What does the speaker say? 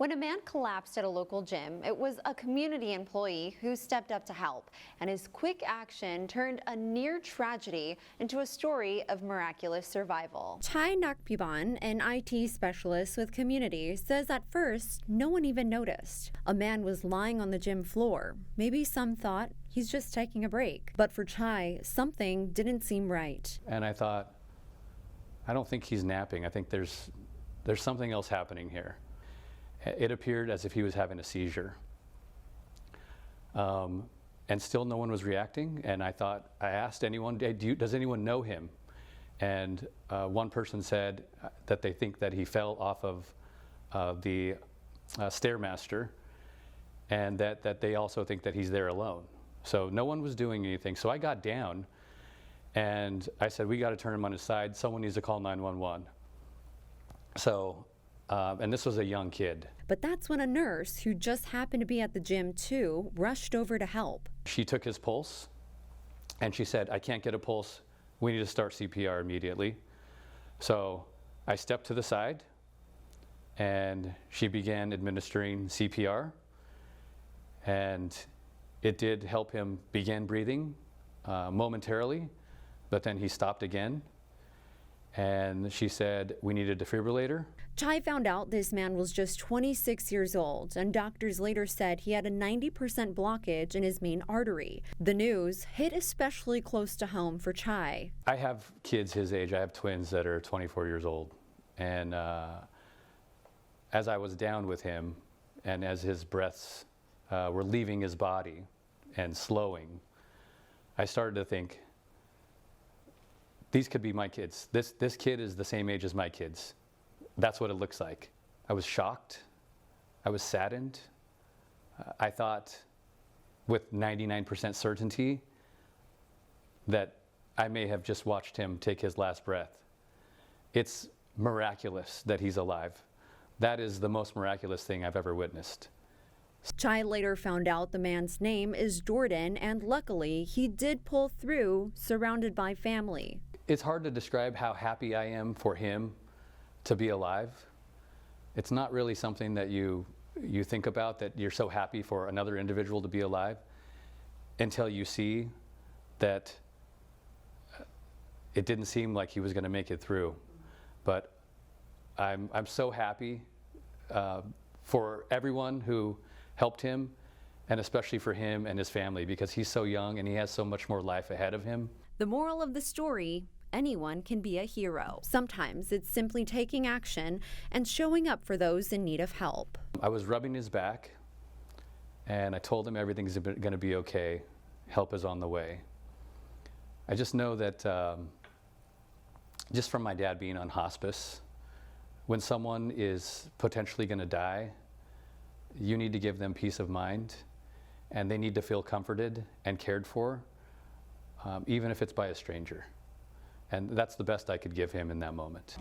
When a man collapsed at a local gym, it was a community employee who stepped up to help, and his quick action turned a near tragedy into a story of miraculous survival. Chai Nakpiban, an IT specialist with Community, says at first no one even noticed. A man was lying on the gym floor. Maybe some thought he's just taking a break. But for Chai, something didn't seem right. And I thought, I don't think he's napping. I think there's something else happening here. It appeared as if he was having a seizure. And still no one was reacting. And I asked anyone, does anyone know him? And one person said that they think that he fell off of the Stairmaster, and that they also think that he's there alone. So no one was doing anything. So I got down and I said, we got to turn him on his side. Someone needs to call 911. So, and this was a young kid. But that's when a nurse, who just happened to be at the gym too, rushed over to help. She took his pulse and she said, I can't get a pulse. We need to start CPR immediately. So I stepped to the side and she began administering CPR. And it did help him begin breathing momentarily, but then he stopped again. And she said, we need a defibrillator. Chai found out this man was just 26 years old, and doctors later said he had a 90% blockage in his main artery. The news hit especially close to home for Chai. I have kids his age. I have twins that are 24 years old. And as I was down with him, and as his breaths were leaving his body and slowing, I started to think, these could be my kids. This kid is the same age as my kids. That's what it looks like. I was shocked. I was saddened. I thought with 99% certainty that I may have just watched him take his last breath. It's miraculous that he's alive. That is the most miraculous thing I've ever witnessed. Chai later found out the man's name is Jordan, and luckily he did pull through, surrounded by family. It's hard to describe how happy I am for him to be alive. It's not really something that you think about, that you're so happy for another individual to be alive, until you see that it didn't seem like he was going to make it through. But I'm so happy for everyone who helped him, and especially for him and his family, because he's so young and he has so much more life ahead of him. The moral of the story: anyone can be a hero. Sometimes it's simply taking action and showing up for those in need of help. I was rubbing his back and I told him everything's going to be okay. Help is on the way. I just know that just from my dad being on hospice, when someone is potentially going to die, you need to give them peace of mind, and they need to feel comforted and cared for, even if it's by a stranger. And that's the best I could give him in that moment.